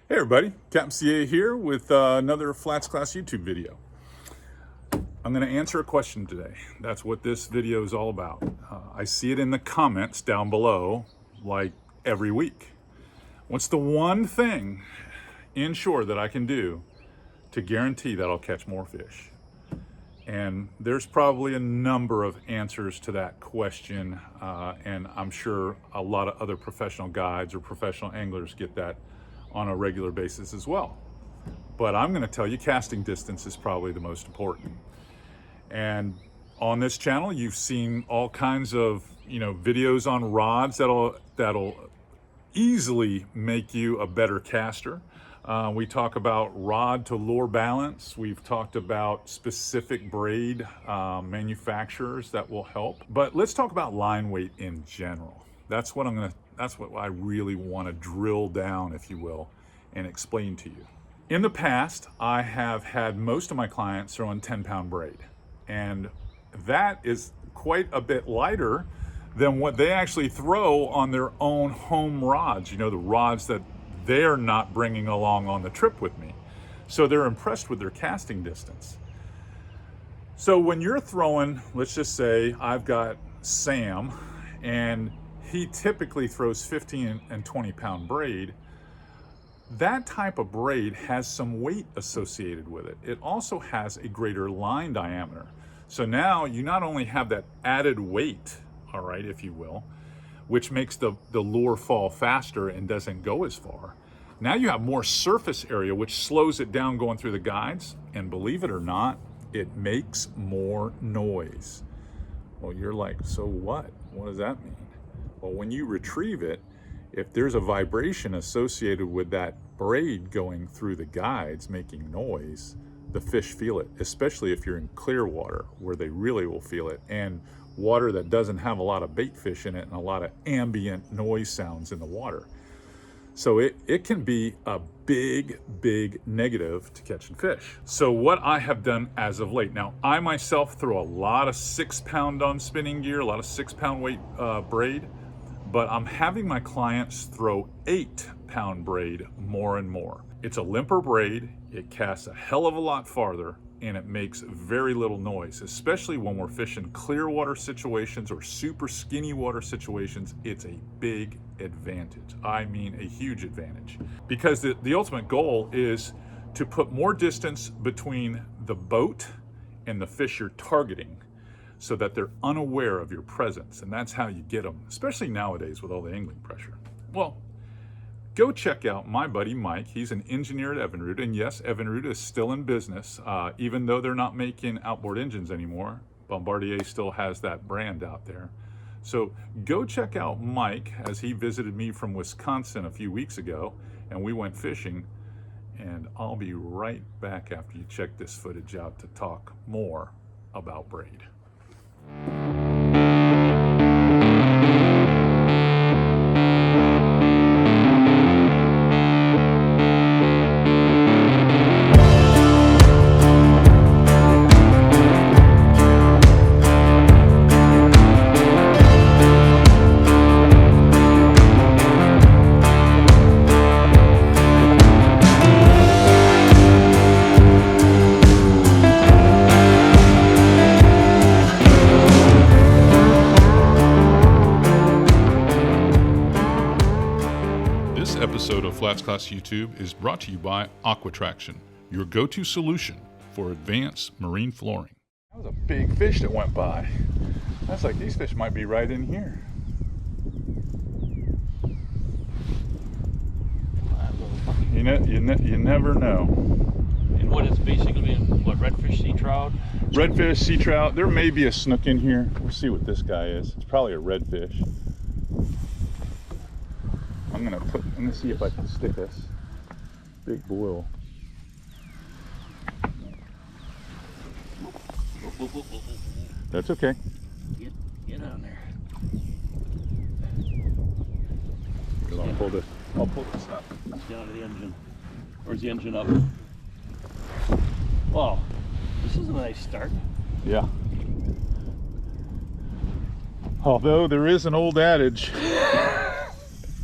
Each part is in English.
Hey everybody, Captain CA here with another FlatsClass YouTube video. I'm going to answer a question today. That's what this video is all about. I see it in the comments down below like every week. What's the one thing inshore that I can do to guarantee that I'll catch more fish? And there's probably a number of answers to that question, and I'm sure a lot of other professional guides or professional anglers get that on a regular basis as well. But I'm going to tell you casting distance is probably the most important. And on this channel you've seen all kinds of videos on rods that'll easily make you a better caster. We talk about rod to lure balance. We've talked about specific braid manufacturers that will help. But let's talk about line weight in general. That's what I really want to drill down, if you will, and explain to you. In the past, I have had most of my clients throwing 10-pound braid, and that is quite a bit lighter than what they actually throw on their own home rods, the rods that they're not bringing along on the trip with me. So they're impressed with their casting distance. So when you're throwing, let's just say I've got Sam, and he typically throws 15 and 20-pound braid. That type of braid has some weight associated with it. It also has a greater line diameter. So now you not only have that added weight, all right, if you will, which makes the lure fall faster and doesn't go as far. Now you have more surface area, which slows it down going through the guides. And believe it or not, it makes more noise. Well, you're like, so what? What does that mean? Well, when you retrieve it, if there's a vibration associated with that braid going through the guides making noise, the fish feel it, especially if you're in clear water where they really will feel it, and water that doesn't have a lot of bait fish in it and a lot of ambient noise sounds in the water. So it can be a big negative to catching fish. So what I have done as of late, now I myself throw a lot of 6-pound on spinning gear, a lot of 6-pound weight braid, but I'm having my clients throw 8-pound braid more and more. It's a limper braid, it casts a hell of a lot farther, and it makes very little noise, especially when we're fishing clear water situations or super skinny water situations. It's a big advantage. I mean a huge advantage, because the ultimate goal is to put more distance between the boat and the fish you're targeting so that they're unaware of your presence. And that's how you get them, especially nowadays with all the angling pressure. Well, go check out my buddy Mike. He's an engineer at Evinrude, and yes, Evinrude is still in business. Even though they're not making outboard engines anymore, Bombardier still has that brand out there. So go check out Mike, as he visited me from Wisconsin a few weeks ago, and we went fishing. And I'll be right back after you check this footage out to talk more about braid. Episode of FlatsClass YouTube is brought to you by Aquatraction, your go-to solution for advanced marine flooring. That was a big fish that went by. I was like, these fish might be right in here. You never know. And what is basically, what, redfish, sea trout? Redfish, sea trout. There may be a snook in here. We'll see what this guy is. It's probably a redfish. I'm gonna see if I can stick this big boil. That's okay. Get on there. I'll pull this up. Let's get out of the engine. Where's the engine up? Wow, this is a nice start. Yeah. Although there is an old adage,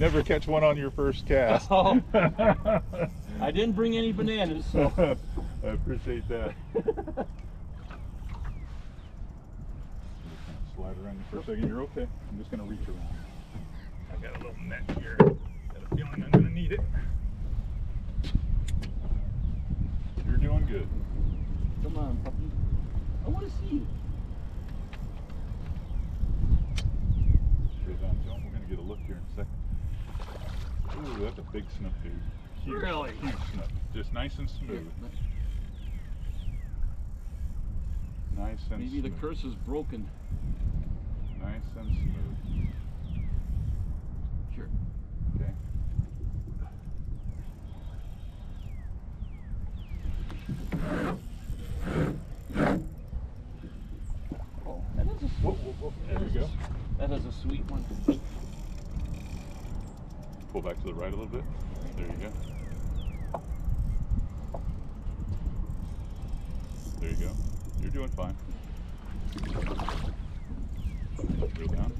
Never catch one on your first cast. Oh. I didn't bring any bananas, so. I appreciate that. Slide around you for a second. You're okay. I'm just going to reach around. I got a little net here. Got a feeling I'm going to need it. You're doing good. Come on, puppy. I want to see you. We're going to get a look here in a second. Ooh, that's a big snook, dude. Huge, Really? huge snook. Just nice and smooth. Nice and Maybe smooth. the curse is broken. Nice and smooth. Sure. Okay. Oh, that is a Whoa, whoa, whoa. There we go. That is a sweet one. Pull back to the right a little bit. There you go. There you go. You're doing fine. Reel down.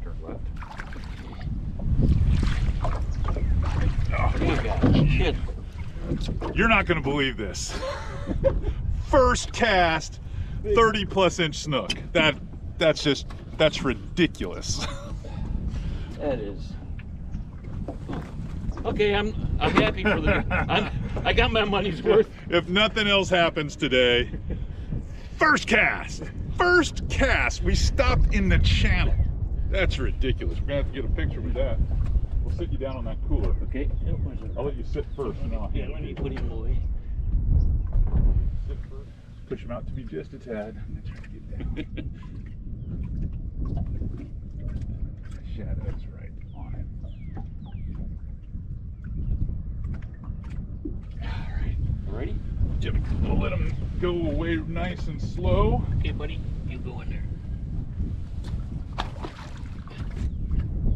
Turn left. There you go. Shit. You're not going to believe this. First cast, 30 plus inch snook. That's ridiculous. That is. Okay, I'm happy for the. I got my money's worth. If nothing else happens today, first cast. First cast. We stopped in the channel. That's ridiculous. We're gonna have to get a picture with that. We'll sit you down on that cooler. Okay. I'll let you sit first. And I'll Yeah, let me put him away. sit first. Push him out to me just a tad. I'm gonna try to get down. Shadow's right on it. All right. Ready? Jim, we'll let him go away nice and slow. Okay, buddy. You go in there.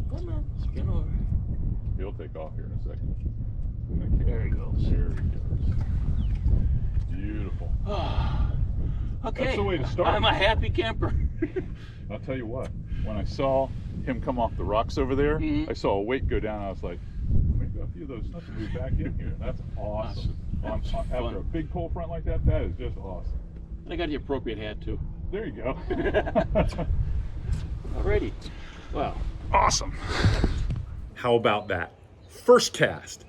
Come on. Spin over. He'll take off here in a second. There he goes. There he goes. Beautiful. Okay. That's the way to start. I'm a happy camper. I'll tell you what, when I saw him come off the rocks over there, Mhm. I saw a weight go down. I was like, maybe a few of those snuck will move back in here. That's awesome. After a big pull front like that, that is just awesome. I got the appropriate hat too. There you go. Alrighty. Wow. Awesome. How about that? First cast.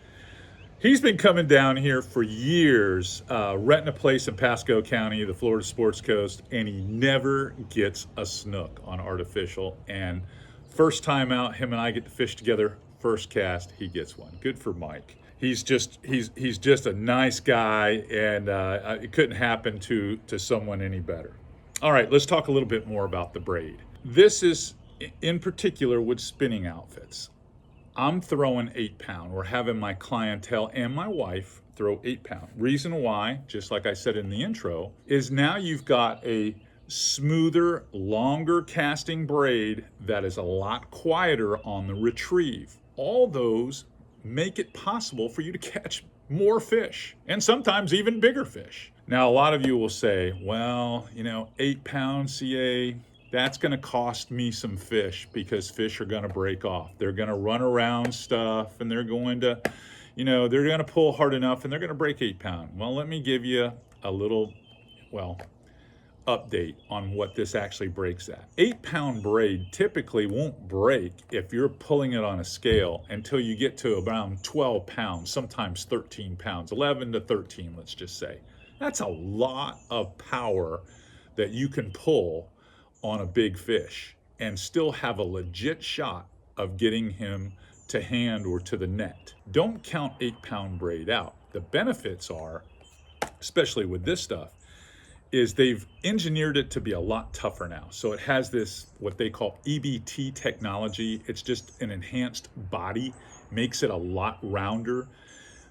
He's been coming down here for years, renting a place in Pasco County, the Florida Sports Coast, and he never gets a snook on artificial. And first time out, him and I get to fish together. First cast, he gets one. Good for Mike. He's just a nice guy, and it couldn't happen to someone any better. All right, let's talk a little bit more about the Braid. This is in particular with spinning outfits. I'm throwing 8-pound. We're having my clientele and my wife throw 8-pound. Reason why, just like I said in the intro, is now you've got a smoother, longer casting braid that is a lot quieter on the retrieve. All those make it possible for you to catch more fish, and sometimes even bigger fish. Now, a lot of you will say, well, 8-pound CA, that's going to cost me some fish because fish are going to break off. They're going to run around stuff, and they're going to, they're going to pull hard enough, and they're going to break 8-pound. Well, let me give you a little, update on what this actually breaks at. 8-pound braid typically won't break if you're pulling it on a scale until you get to around 12 pounds, sometimes 13 pounds, 11 to 13, let's just say. That's a lot of power that you can pull on a big fish and still have a legit shot of getting him to hand or to the net. Don't count 8-pound braid out. The benefits are, especially with this stuff, is they've engineered it to be a lot tougher now. So it has this, what they call EBT technology. It's just an enhanced body, makes it a lot rounder.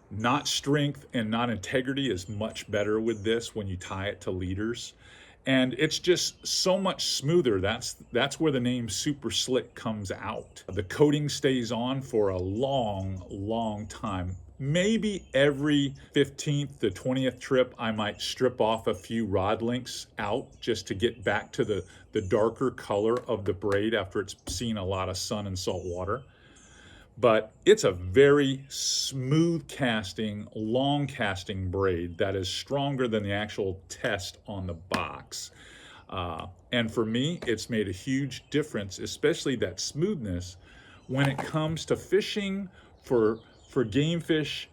Knot strength and knot integrity is much better with this when you tie it to leaders. And it's just so much smoother. That's where the name Super Slick comes out. The coating stays on for a long, long time. Maybe every 15th to 20th trip, I might strip off a few rod links out just to get back to the darker color of the braid after it's seen a lot of sun and salt water. but it's a very smooth casting, long casting braid that is stronger than the actual test on the box. And for me, it's made a huge difference, especially that smoothness when it comes to fishing for game fish,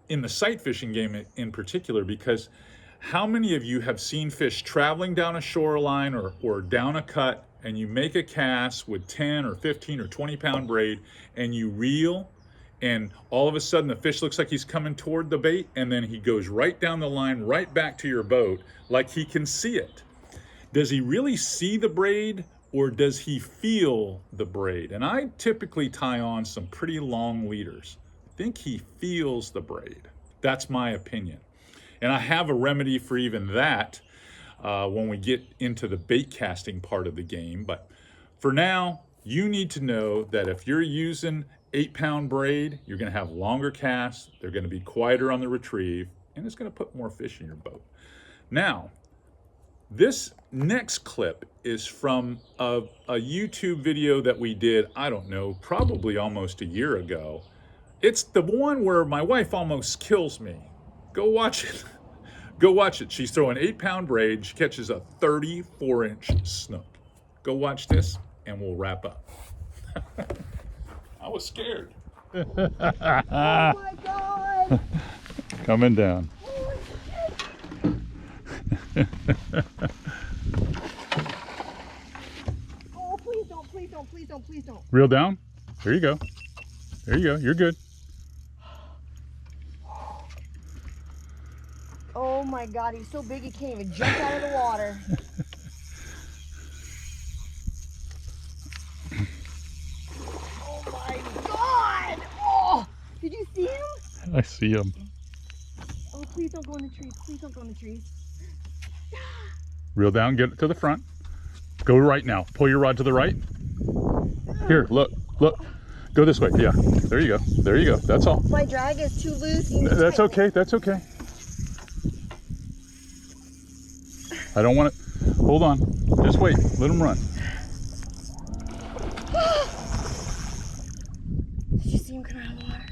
in the sight fishing game in particular, because how many of you have seen fish traveling down a shoreline or down a cut, and you make a cast with 10 or 15 or 20 pound braid, and you reel, and all of a sudden the fish looks like he's coming toward the bait, and then he goes right down the line, right back to your boat, like he can see it. Does he really see the braid, or does he feel the braid? And I typically tie on some pretty long leaders. I think he feels the braid. That's my opinion. And I have a remedy for even that when we get into the bait casting part of the game. But for now, you need to know that if you're using 8-pound braid, you're gonna have longer casts, they're gonna be quieter on the retrieve, and it's gonna put more fish in your boat. Now, this next clip is from a YouTube video that we did, I don't know, probably almost a year ago. It's the one where my wife almost kills me. Go watch it. Go watch it. She's throwing 8-pound braid. She catches a 34-inch snook. Go watch this and we'll wrap up. I was scared. Oh my God! Coming down. Oh, please don't, please don't, please don't, please don't. Reel down. There you go. There you go. You're good. Oh my God, he's so big he can't even jump out of the water. Oh my God! Oh, did you see him? I see him. Oh, please don't go in the trees. Please don't go in the trees. Reel down. Get it to the front. Go right now. Pull your rod to the right. Here, look, look. Go this way. Yeah. There you go. There you go. That's all. My drag is too loose. You need to That's tighten it. okay. That's okay. I don't want it. Hold on. Just wait. Let him run. Did you see him come out of the water?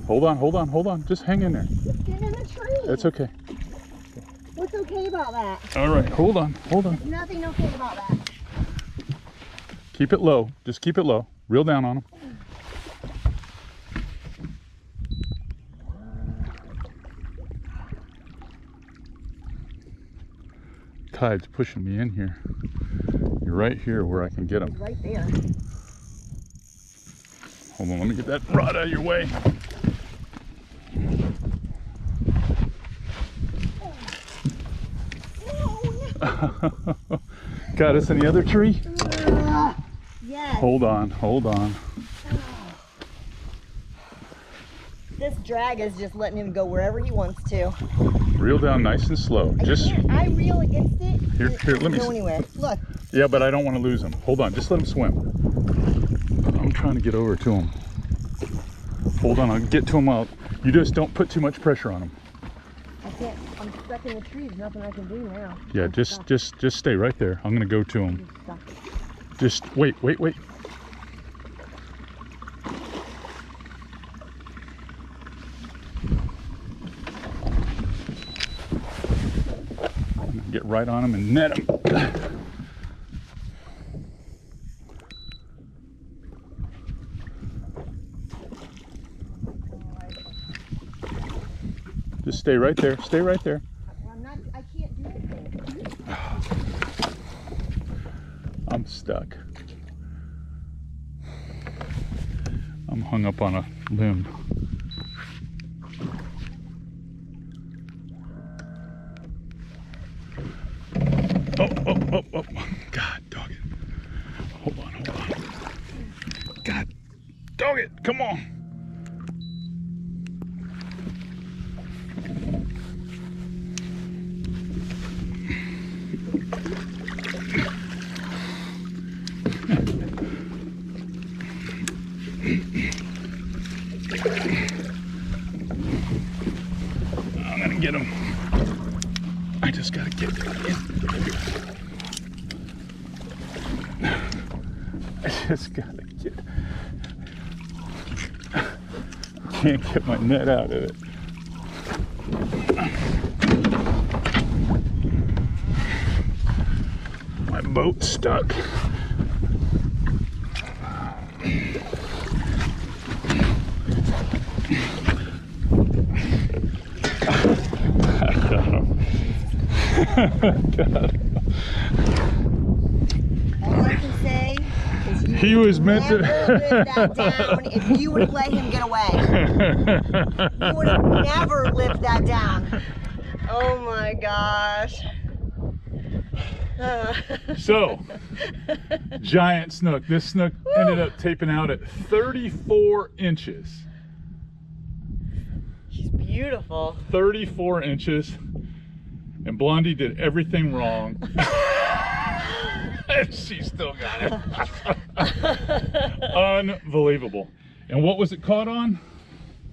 Hold on. Hold on. Hold on. Just hang in there. Just get in the tree. That's okay. What's okay about that? All right. Hold on. Hold on. There's nothing okay about that. Keep it low. Just keep it low. Reel down on him. Tide's pushing me in here. You're right here where I can get him. He's right there. Hold on, let me get that rod out of your way. Oh, Got us in the other tree? yes. Hold on, hold on. This drag is just letting him go wherever he wants to. Reel down nice and slow. Just I reel against it. Here, and it here, let me doesn't go see. anywhere. Look. Yeah, but I don't want to lose him. Hold on, just let him swim. I'm trying to get over to him. Hold on, I'll get to him out. You just don't put too much pressure on him. I can't. I'm stuck in the trees. Nothing I can do now. Yeah, just stay right there. I'm gonna go to him. I'm stuck. Just wait. Get right on him and net him. Just stay right there. Stay right there. Well, I'm not. I can't do anything. I'm stuck. I'm hung up on a limb. Oh. God, dog it. Hold on. God, dog it. Come on. I'm gonna get him. I just gotta get in. just gotta get, can't get my net out of it. My boat's stuck. All I can say is you He was meant to live that down if you would have let him get away. You would have never lived that down. Oh my gosh. So, giant snook. This snook ended up taping out at 34 inches. She's beautiful. 34 inches. And Blondie did everything wrong. And she still got it. Unbelievable. And what was it caught on?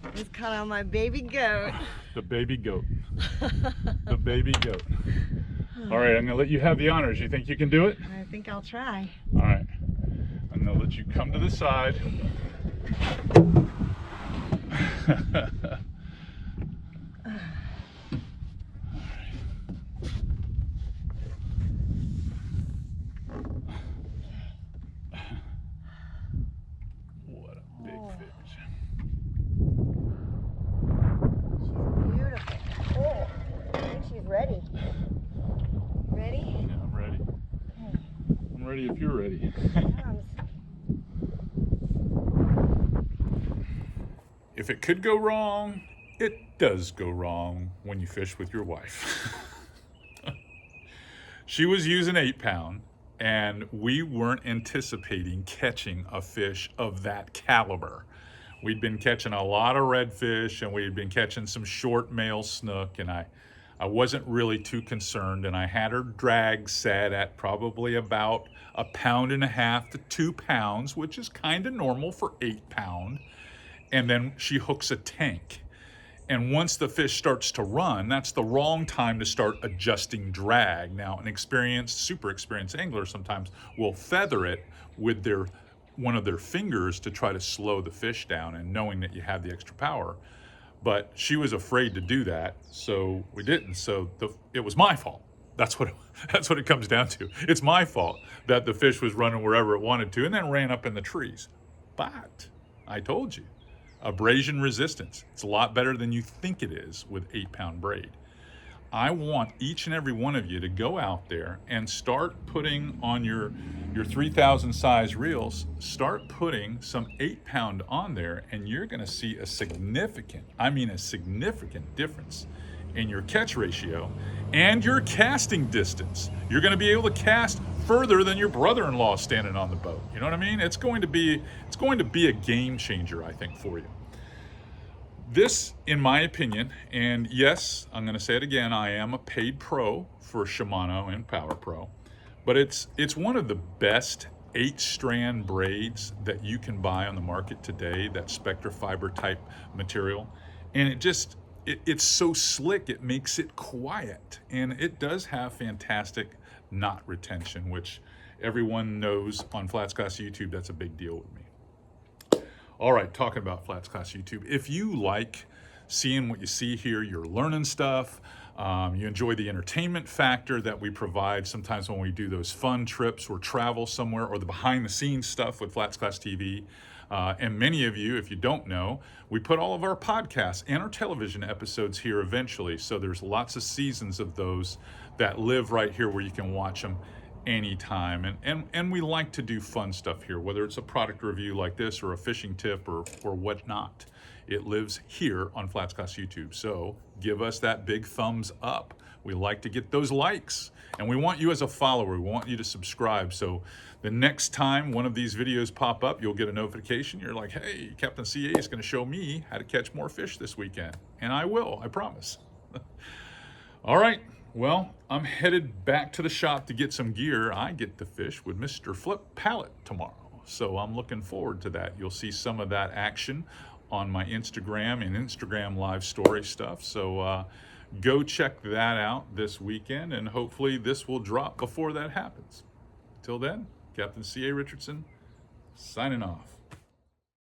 It was caught on my baby goat. The baby goat. The baby goat. All right, I'm gonna let you have the honors. You think you can do it? I think I'll try. All right. I'm gonna let you come to the side. What a big fish. Beautiful. Oh, I think she's ready. Ready? Yeah, I'm ready. I'm ready if you're ready. If it could go wrong, it does go wrong when you fish with your wife. She was using 8-pound, and we weren't anticipating catching a fish of that caliber. We'd been catching a lot of redfish, and we'd been catching some short male snook, and I wasn't really too concerned, and I had her drag set at probably about 1.5 pounds to 2 pounds, which is kind of normal for 8-pound. And then she hooks a tank. And once the fish starts to run, that's the wrong time to start adjusting drag. Now, an experienced, super experienced angler sometimes will feather it with one of their fingers to try to slow the fish down, and knowing that you have the extra power. But she was afraid to do that, so we didn't. So it was my fault. That's what it comes down to. It's my fault that the fish was running wherever it wanted to and then ran up in the trees. But I told you, abrasion resistance. It's a lot better than you think it is with 8-pound braid. I want each and every one of you to go out there and start putting on your 3,000 size reels, start putting some 8-pound on there, and you're gonna see a significant difference in your catch ratio and your casting distance. You're gonna be able to cast further than your brother-in-law standing on the boat. You know what I mean? It's going to be a game changer, I think, for you. This, in my opinion, and yes, I'm going to say it again, I am a paid pro for Shimano and Power Pro, but it's one of the best 8-strand braids that you can buy on the market today, that Spectra fiber type material. And it's so slick, it makes it quiet. And it does have fantastic knot retention, which everyone knows on FlatsClass YouTube, that's a big deal with me. All right, talking about FlatsClass YouTube. If you like seeing what you see here, you're learning stuff, you enjoy the entertainment factor that we provide sometimes when we do those fun trips or travel somewhere, or the behind the scenes stuff with FlatsClass TV. And many of you, if you don't know, we put all of our podcasts and our television episodes here eventually. So there's lots of seasons of those that live right here where you can watch them anytime. And we like to do fun stuff here, whether it's a product review like this or a fishing tip or whatnot. It lives here on FlatsClass YouTube. So give us that big thumbs up. We like to get those likes, and we want you as a follower. We want you to subscribe. So the next time one of these videos pop up, you'll get a notification. You're like, hey, Captain CA is going to show me how to catch more fish this weekend. And I will, I promise. All right. Well, I'm headed back to the shop to get some gear. I get to fish with Mr. Flip Pallet tomorrow. So I'm looking forward to that. You'll see some of that action on my Instagram and Instagram live story stuff. So go check that out this weekend, and hopefully this will drop before that happens. Till then, Captain C.A. Richardson, signing off.